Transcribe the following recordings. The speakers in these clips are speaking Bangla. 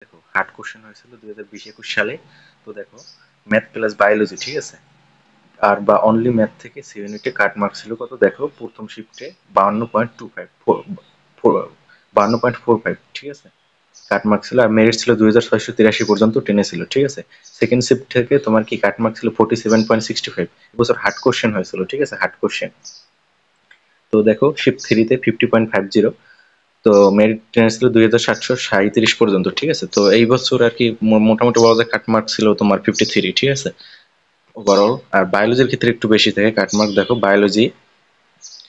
দেখো হার্ড কোশ্চেন হয়েছিল 2020-21 সালে। তো দেখো ম্যাথ প্লাস বায়োলজি, ঠিক আছে, আর বা অনলি ম্যাথ থেকে সি ইউনিটে কাট মার্ক ছিল কত দেখো, প্রথম শিফটে 52.25 52.45, ঠিক আছে, কাট মার্ক ছিল। আর মেরিট ছিল 2683 পর্যন্ত টেনে ছিল, ঠিক আছে। সেকেন্ড শিফট থেকে তোমার কি কাট মার্ক ছিল 47.65। এবছর হার্ড কোশ্চেন হয়েছিল, ঠিক আছে, হার্ড কোশ্চেন। তো দেখো শিফট থ্রিতে 50.50, তো মেরিট ছিল 2737 পর্যন্ত, ঠিক আছে। তো এই বছর আর কি মোটামুটি বলা যায় কাটমার্ক ছিল তোমার 53, ঠিক আছে, ওভারঅল। আর বায়োলজির ক্ষেত্রে একটু বেশি থাকে কাটমার্ক। দেখো বায়োলজি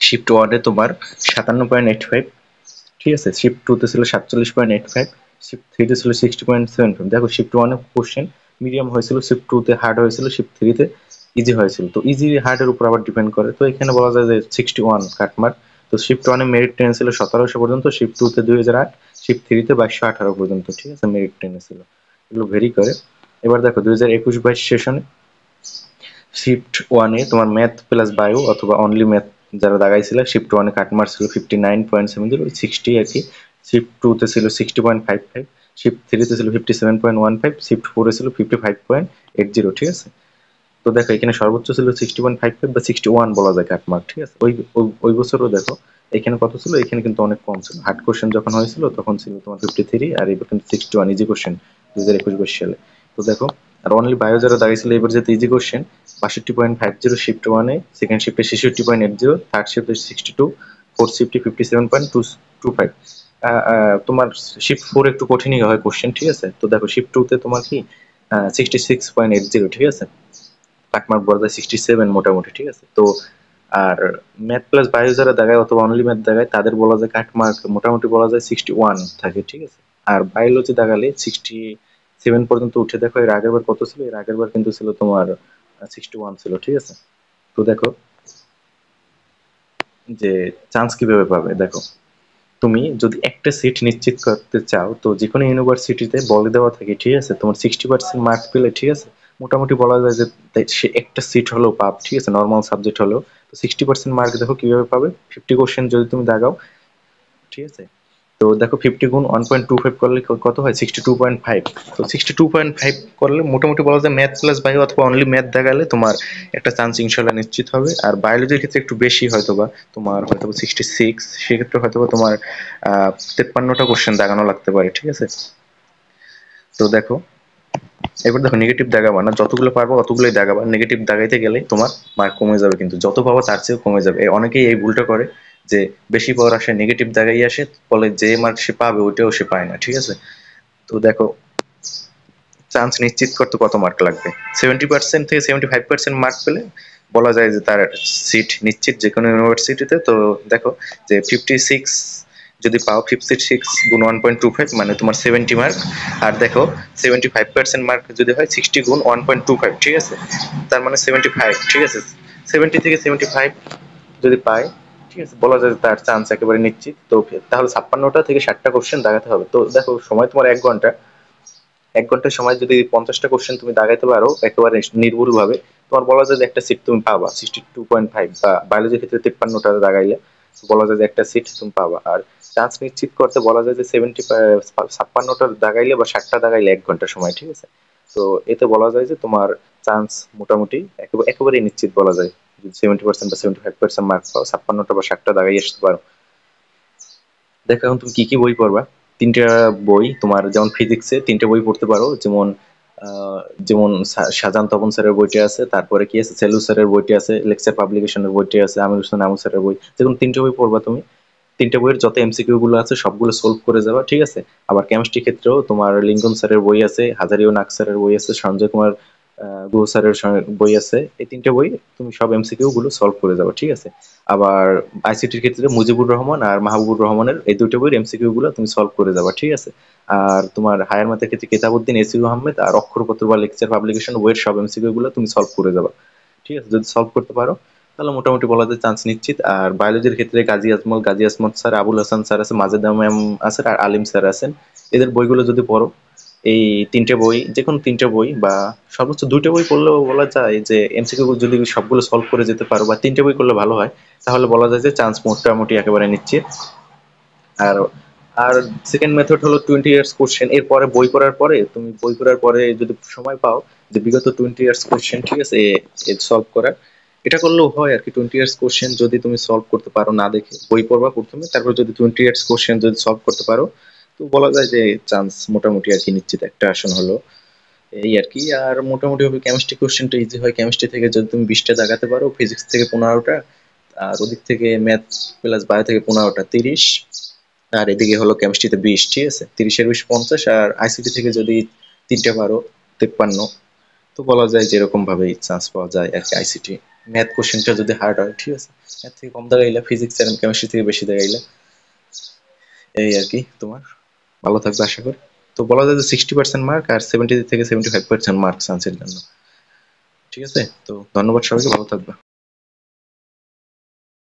শিফট ওয়ানে তোমার 57.85, ঠিক আছে, শিফট টুতে ছিল 47.85, শিফট থ্রিতে ছিল 60.75। দেখো শিফট ওয়ানে কোশ্চেন মিডিয়াম হয়েছিল, শিফট টুতে হার্ড হয়েছিল, শিফট থ্রিতে ইজি হয়েছিল। তো ইজি হার্ডের উপর আবার ডিপেন্ড করে। তো এখানে বলা যায় যে 61 কাটমার্ক। তো শিফট ওয়ানে মেরিট টেন ছিল 1700 পর্যন্ত, শিফট টুতে 2008, শিফট থ্রিতে 2218 পর্যন্ত, ঠিক আছে, মেরিট টেনে ছিল। এগুলো ভেরি করে। এবার দেখো 2021-22 সেশনে শিফট ওয়ানে তোমার ম্যাথ প্লাস বায়ো অথবা অনলি ম্যাথ যারা দাগাইছিল, শিফট ওয়ানে কাটমার্ক ছিল 59.70, 60 আর কি। শিফট টুতে ছিল 60.55, শিফট থ্রিতে ছিল 57.15, শিফট ফোরে ছিল 55.80, ঠিক আছে। তো দেখো এখানে সর্বোচ্চ ছিল 60.55 বা 61 বলা যায় কাটমার্ক, ঠিক আছে। ওই বছরও দেখো এখানে কত ছিল, এখানে কিন্তু অনেক কম ছিল। হার্ড কোশ্চেন যখন হয়েছিল তখন ছিল তোমার 53, আর এবার কিন্তু 61 ইজি কোশ্চেন 2021-22 সালে। তো দেখো আর অনলি বায়ো যারা দাঁড়িয়েছিল এবার যেতে ইজি কোশ্চেন 62.50 শিফট ওয়ানে, সেকেন্ড শিফটে 66.80, থার্ড শিফটে 62, ফোর্থ শিফটে 57.25। তোমার শিফট ফোর একটু কঠিনই হয় কোশ্চেন, ঠিক আছে। তো দেখো শিফট টুতে তোমার কি 66.80, ঠিক আছে, কাটমার্ক বলা যায় 67 মোটামুটি, ঠিক আছে। তো আর ম্যাথ প্লাস বায়ো যারা দেখায় অথবা অনলি ম্যাথ দেখায় তাদের বলা যায় কাটমার্ক মোটামুটি বলা যায় 61 থাকে, ঠিক আছে। আর বায়োলজি দেখালে 67 পর্যন্ত উঠে। দেখো এর আগের বার কত ছিল, এর আগের বার কিন্তু ছিল তোমার 61 ছিল, ঠিক আছে। তো দেখো যে চান্স কিভাবে পাবে, দেখো তুমি যদি একটা সিট নিশ্চিত করতে চাও তো যে কোনো ইউনিভার্সিটিতে বলে দেওয়া থাকে, ঠিক আছে, তোমার 60% মার্ক পেলে, ঠিক আছে, মোটামুটি বলা যায় যে সে একটা সিট হলেও পাব, ঠিক আছে, নর্মাল সাবজেক্ট হলেও। তো 60% মার্ক দেখো কিভাবে পাবে, 50 কোশ্চেন যদি তুমি দাগাও, ঠিক আছে। তো দেখো 50 গুণ 1.25 করলে কত হয়, 62.5। তো 62.5 করলে মোটামুটি বলা যায় ম্যাথ প্লাস বায়ো অথবা অনলি ম্যাথ দেখালে তোমার একটা চান্স ইনশাল্লাহ নিশ্চিত হবে। আর বায়োলজির ক্ষেত্রে একটু বেশি হয়তোবা, তোমার হয়তোবা 66, সেক্ষেত্রে হয়তোবা তোমার 53টা কোশ্চেন দাগানো লাগতে পারে, ঠিক আছে। তো দেখো এবার দেখো নেগেটিভ দাগাবা না, যতগুলো পারবো অতগুলোই দাগাবা। নেগেটিভ দাগাইতে গেলে তোমার মার্ক কমে যাবে, কিন্তু যত পাবো তার চেয়েও কমে যাবে। অনেকেই এই ভুলটা করে যে বেশি পাওয়ার আসে নেগেটিভ দাগাই আসে, ফলে যে মার্ক সে পাবে ওইটাও সে পায় না, ঠিক আছে। তো দেখো চান্স নিশ্চিত করতে কত মার্ক লাগবে, 70% থেকে 75% মার্ক পেলে বলা যায় যে তার সিট নিশ্চিত যে কোনো ইউনিভার্সিটিতে। তো দেখো যে 56 যদি পাও, 56 গুণ 1.25 মানে তোমার 70 মার্ক। আর দেখো 75% মার্ক যদি হয় 60 গুণ 1.25, ঠিক আছে, তার মানে 75, ঠিক আছে। 70 থেকে 75 যদি পায়, ঠিক আছে, বলা যায় যে তার চান্স একেবারে নিশ্চিত। তো তাহলে 56টা থেকে 60টা কোশ্চেন দাগাতে হবে। তো দেখো সময় তোমার 1 ঘন্টা, 1 ঘন্টার সময় যদি 50টা কোশ্চেন তুমি দাগাইতে পারো একেবারে নির্ভুল ভাবে, তোমার বলা যায় যে একটা সিট তুমি পাবা 62.5। বা বায়োলজির ক্ষেত্রে 53টা দাগাইলে বলা যায় যে একটা সিট তুমি পাবা। আর চান্স নিশ্চিত করতে বলা যায় যে 56টা দাগাইলে বা 60টা দাগাইলে 1 ঘন্টা সময়, ঠিক আছে। তো এতে বলা যায় যে তোমার চান্স মোটামুটি একেবারেই নিশ্চিত বলা যায়। যদি 70% বা 75% মার্ক পাও, 56টা বা 60টা দাগাই আসতে পারো। দেখো এখন তুমি কি কি বই পড়বা। তিনটা বই তোমার, যেমন ফিজিক্সে তিনটা বই পড়তে পারো, যেমন যেমন শাহজাহান তপন স্যারের বইটি আছে, তারপরে কি আছে সেলু স্যারের বইটি আছে, লেকচার পাবলিকেশনের বইটি আছে, আমির হোসেন আমু স্যারের বই। যেমন তিনটা বই পড়বা তুমি, তিনটা বইয়ের যত এমসিকিউ গুলো আছে সবগুলো সলভ করে যাবা, ঠিক আছে। আবার কেমিস্ট্রি ক্ষেত্রেও তোমার লিঙ্কন স্যারের বই আছে, হাজারি ও নাগ স্যারের বই আছে, সঞ্জয় কুমার গুহ স্যারের বই আছে। এই তিনটা বই তুমি সব এমসিকিউ গুলো সলভ করে যাবে, ঠিক আছে। আবার আইসিটির ক্ষেত্রে মুজিবুর রহমান আর মাহবুবুর রহমানের এই দুটো বইয়ের এমসিকিউ গুলো তুমি সলভ করে যাবা, ঠিক আছে। আর তোমার হায়ার ম্যাথের ক্ষেত্রে কেতাবউদ্দিন, এসিউ আহমেদ আর অক্ষরপত্র বা লেকচার পাবলিকেশন বইয়ের সব এমসিকিউ গুলো তুমি সলভ করে যাবা, ঠিক আছে। যদি সলভ করতে পারো তাহলে মোটামুটি বলা যায় চান্স নিশ্চিত। আর বায়োলজির ক্ষেত্রে গাজী আজমল স্যার, আবুল হাসান স্যার আছে, মাজেদা ম্যাম আছে, আর আলিম স্যার আছেন। এদের বইগুলো যদি পড়ো, এই তিনটে বই, যে কোনো তিনটে বই বা সর্বোচ্চ দুইটা বই পড়লেও বলা যায় যে এমসিকিউ যদি সবগুলো সলভ করে যেতে পারো, বা তিনটে বই করলে ভালো হয়, তাহলে বলা যায় যে চান্স মোটামুটি একেবারে নিশ্চিত। আর আর সেকেন্ড মেথড হলো 20 ইয়ার্স কোশ্চেন। এরপরে বই পড়ার পরে, তুমি বই পড়ার পরে যদি সময় পাও যে বিগত 20 ইয়ার্স কোশ্চেন, ঠিক আছে, সলভ করার, এটা করলেও হয় আর কি। 20 ইয়ার্স কোশ্চেন যদি তুমি সলভ করতে পারো না দেখে, বই পড়বা প্রথমে, তারপর যদি 20 ইয়ার্স কোশ্চেন যদি সলভ করতে পারো, তো বলা যায় যে চান্স মোটামুটি আর কি নিশ্চিত একটা আসন হলো, এই আর কি। আর মোটামুটি ভাবে কেমিস্ট্রি কোশ্চেনটা ইজি হয়। কেমিস্ট্রি থেকে যদি তুমি 20টা দাগাতে পারো, ফিজিক্স থেকে 15টা, আর ওদিক থেকে ম্যাথ প্লাস বায়ো থেকে 15টা, 30। আর এদিকে হলো কেমিস্ট্রিতে 20, ঠিক আছে, 30-এর 20 50। আর আইসিটি থেকে যদি 3টে পারো, 53। তো বলা যায় যে এরকম ভাবেই চান্স পাওয়া যায় আর কি আইসিটি। ম্যাথ কোশ্চেনটা যদি হার্ড হয়, ঠিক আছে, ম্যাথ থেকে কম দাগাইলা, ফিজিক্স আর কেমিস্ট্রি থেকে বেশি দাগাইলা, এই আর কি। তোমার ভালো থাকবে আশা করি। তো বলা যায় যে 60% মার্ক আর 70 থেকে 75% মার্ক চান্সের জন্য, ঠিক আছে। তো ধন্যবাদ সবাইকে, ভালো থাকবে।